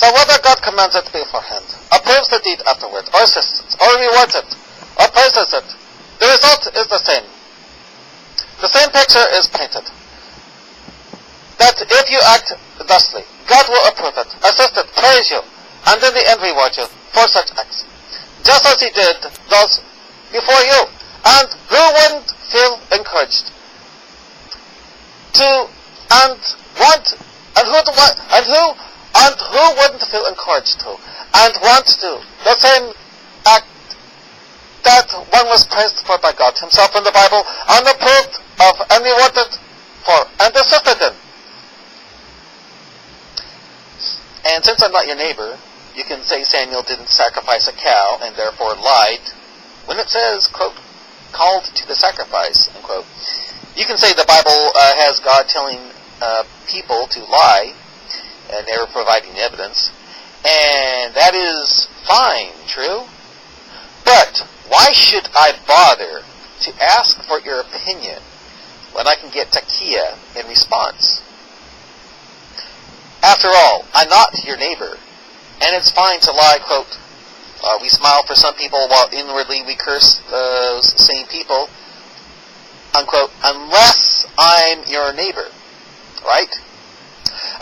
So whether God commands it beforehand, approves the deed afterward, or assists it, or rewards it, or praises it, the result is the same. The same picture is painted. That if you act thusly, God will approve it, assist it, praise you, and in the end reward you for such acts. Just as He did those before you. And who wouldn't feel encouraged to who wouldn't feel encouraged to and want to the same act that one was praised for by God Himself in the Bible and approved of and rewarded for and assisted in. And since I'm not your neighbor, you can say Samuel didn't sacrifice a cow and therefore lied when it says, quote, called to the sacrifice, unquote. You can say the Bible has God telling people to lie and never providing evidence, and that is fine, true? But why should I bother to ask for your opinion when I can get taqqiya in response? After all, I'm not your neighbor, and it's fine to lie, quote, we smile for some people while inwardly we curse those same people, unquote, unless I'm your neighbor, right?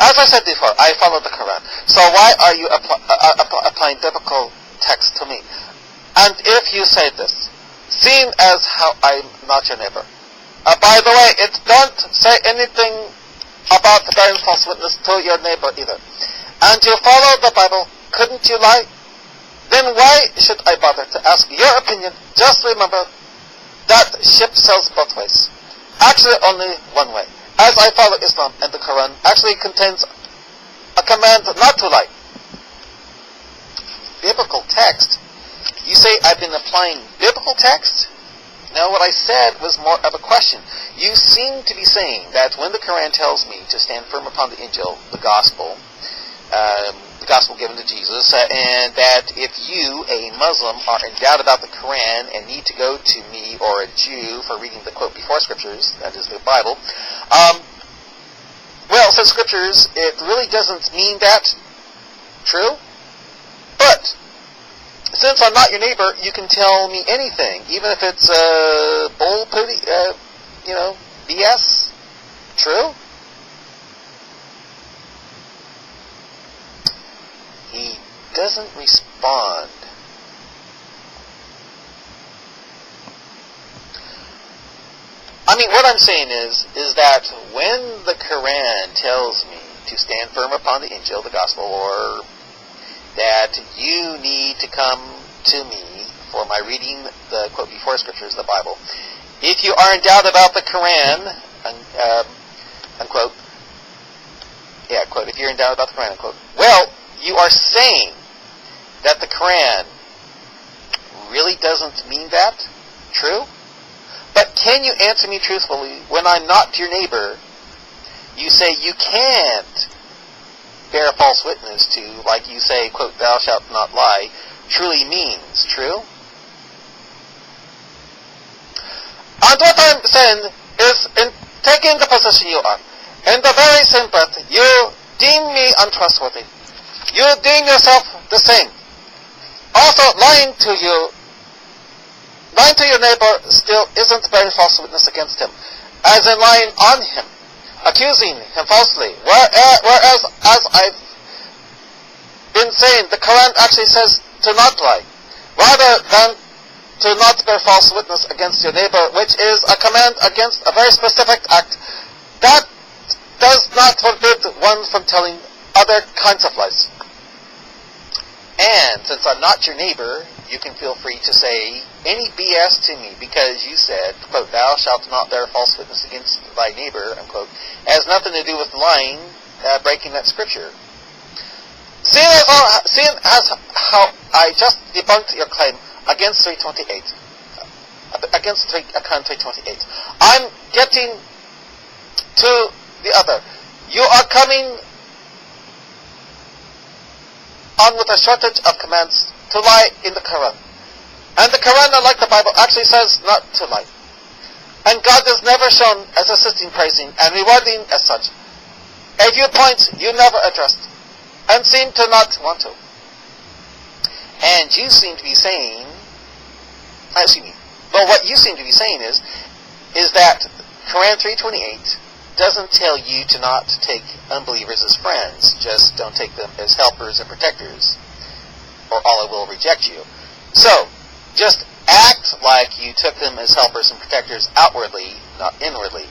As I said before, I follow the Quran. So why are you applying biblical text to me? And if you say this, seeing as how I'm not your neighbor. By the way, it don't say anything about bearing false witness to your neighbor either. And to follow the Bible, couldn't you lie? Then why should I bother to ask your opinion? Just remember that ship sails both ways. Actually, only one way. As I follow Islam and the Quran actually contains a command not to lie. Biblical text? You say I've been applying biblical text? No, what I said was more of a question. You seem to be saying that when the Quran tells me to stand firm upon the Injil, the gospel given to Jesus, and that if you, a Muslim, are in doubt about the Quran and need to go to me or a Jew for reading the quote before scriptures, that is the Bible, well, says scriptures, it really doesn't mean that. True? But since I'm not your neighbor, you can tell me anything, even if it's BS. True? He doesn't respond. I mean, what I'm saying is that when the Quran tells me to stand firm upon the Injil, the gospel, or that you need to come to me for my reading the quote before scriptures, the Bible, if you are in doubt about the Quran, unquote, yeah, quote, if you're in doubt about the Quran, unquote, well, you are saying that the Quran really doesn't mean that? True? But can you answer me truthfully when I'm not your neighbor? You say you can't bear false witness to, like you say, quote, thou shalt not lie, truly means. True? And what I'm saying is, in taking the position you are, in the very same breath, you deem me untrustworthy. You deem yourself the same. Also, lying to your neighbor still isn't bearing false witness against him, as in lying on him, accusing him falsely. Whereas, as I've been saying, the Quran actually says to not lie, rather than to not bear false witness against your neighbor, which is a command against a very specific act. That does not forbid one from telling other kinds of lies. And since I'm not your neighbor, you can feel free to say any BS to me, because you said, quote, thou shalt not bear false witness against thy neighbor, unquote, has nothing to do with lying, breaking that scripture. Seeing as how I just debunked your claim against 328, against account 328, I'm getting to the other. You are coming on with a shortage of commands to lie in the Quran. And the Quran, unlike the Bible, actually says not to lie. And God is never shown as assisting, praising, and rewarding as such. A few points you never addressed. and seem to not want to. And you seem to be saying, what you seem to be saying is that Quran 3:28 doesn't tell you to not take unbelievers as friends, just don't take them as helpers and protectors, or Allah will reject you. So, just act like you took them as helpers and protectors outwardly, not inwardly.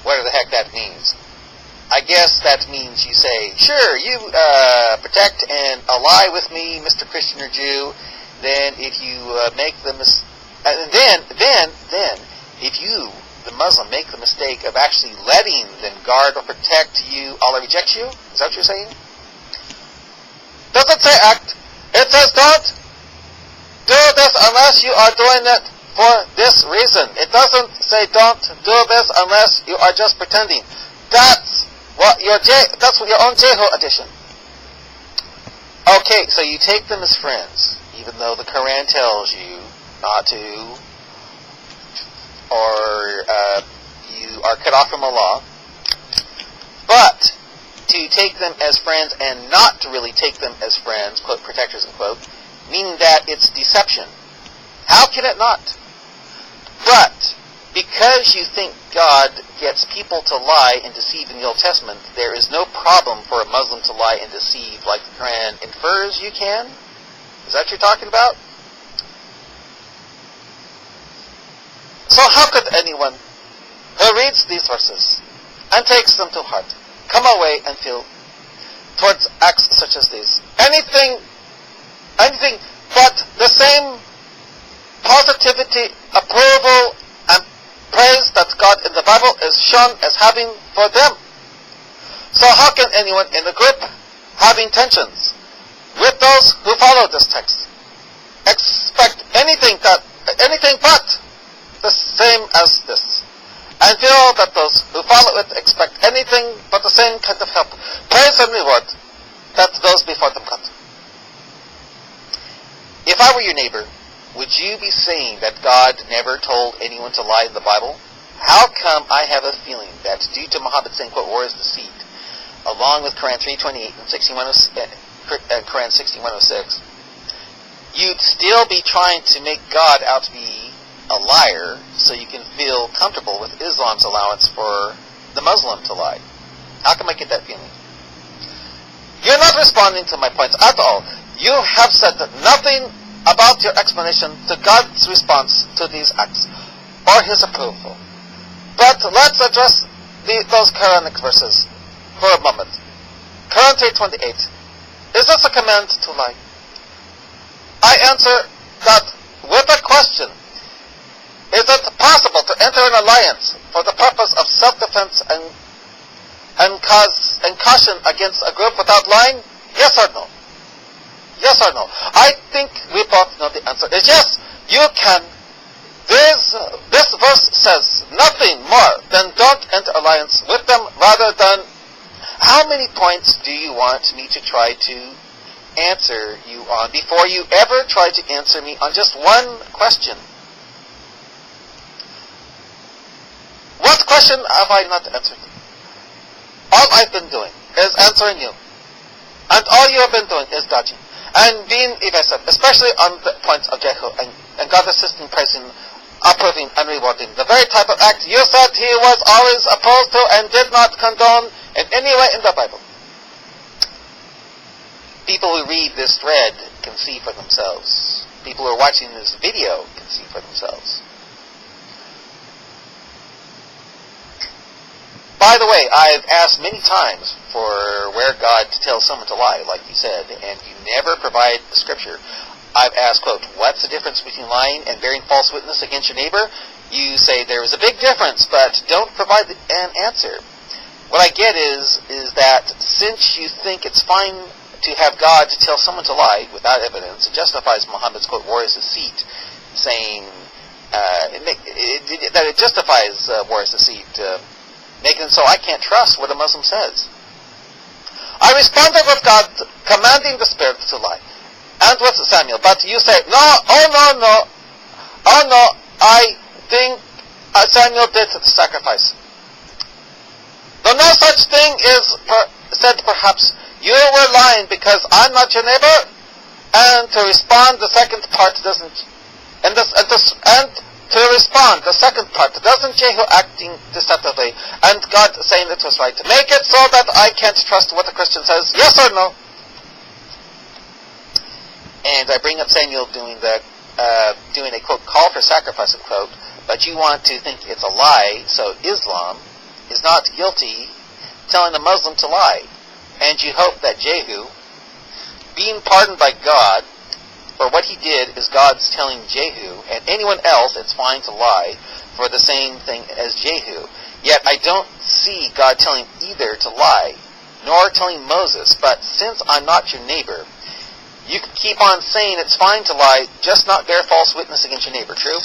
Whatever the heck that means. I guess that means you say, sure, you protect and ally with me, Mr. Christian or Jew. Then if you make the then if you, the Muslim, make the mistake of actually letting them guard or protect you, Allah rejects you? Is that what you're saying? Doesn't say act. It says don't do this unless you are doing it for this reason. It doesn't say don't do this unless you are just pretending. That's what your own Jehu edition. Okay, so you take them as friends, even though the Quran tells you not to, or you are cut off from Allah. But to take them as friends and not to really take them as friends, quote, protectors, unquote, meaning that it's deception. How can it not? But because you think God gets people to lie and deceive in the Old Testament, there is no problem for a Muslim to lie and deceive like the Quran infers you can? Is that what you're talking about? So how could anyone who reads these verses and takes them to heart come away and feel towards acts such as these anything but the same positivity, approval, and praise that God in the Bible is shown as having for them? So how can anyone in the group having tensions with those who follow this text expect anything but the same as this, and feel that those who follow it expect anything but the same kind of help, praise, and reward that those before them got? If I were your neighbor, would you be saying that God never told anyone to lie in the Bible? How come I have a feeling that due to Muhammad saying, quote, war is deceit, along with Quran 3:28 and Quran 61:06, you'd still be trying to make God out to be a liar so you can feel comfortable with Islam's allowance for the Muslim to lie? How come I get that feeling? You're not responding to my points at all. You have said nothing about your explanation to God's response to these acts, or His approval. But let's address those Quranic verses for a moment. Quran 3:28. Is this a command to lie? I answer that with a question. Is it possible to enter an alliance for the purpose of self-defense and caution against a group without lying? Yes or no? Yes or no? I think we both know the answer is yes, you can. This verse says nothing more than don't enter alliance with them, rather than how many points do you want me to try to answer you on before you ever try to answer me on just one question? What question have I not answered? All I've been doing is answering you. And all you have been doing is dodging and being evasive, especially on the points of Jehu and God assisting, praising, approving, and rewarding. The very type of act you said He was always opposed to and did not condone in any way in the Bible. People who read this thread can see for themselves. People who are watching this video can see for themselves. By the way, I've asked many times for where God tells someone to lie, like you said, and you never provide the scripture. I've asked, quote, what's the difference between lying and bearing false witness against your neighbor? You say there is a big difference, but don't provide an answer. What I get is that since you think it's fine to have God to tell someone to lie without evidence, it justifies Muhammad's, quote, war is deceit, saying that it justifies war is deceit, making it so I can't trust what a Muslim says. I responded with God commanding the spirit to lie, and with Samuel, but you say, no, I think Samuel did the sacrifice. Though no such thing is said, perhaps You were lying because I'm not your neighbor. And to respond, the second part doesn't. And to respond, the second part, doesn't Jehu acting deceptively, and God saying it was right to make it so that I can't trust what the Christian says, yes or no? And I bring up Samuel doing a quote call for sacrifice, unquote, but you want to think it's a lie, so Islam is not guilty telling a Muslim to lie. And you hope that Jehu, being pardoned by God for what he did, is God's telling Jehu and anyone else it's fine to lie for the same thing as Jehu. Yet I don't see God telling either to lie, nor telling Moses, but since I'm not your neighbor, you can keep on saying it's fine to lie, just not bear false witness against your neighbor. True?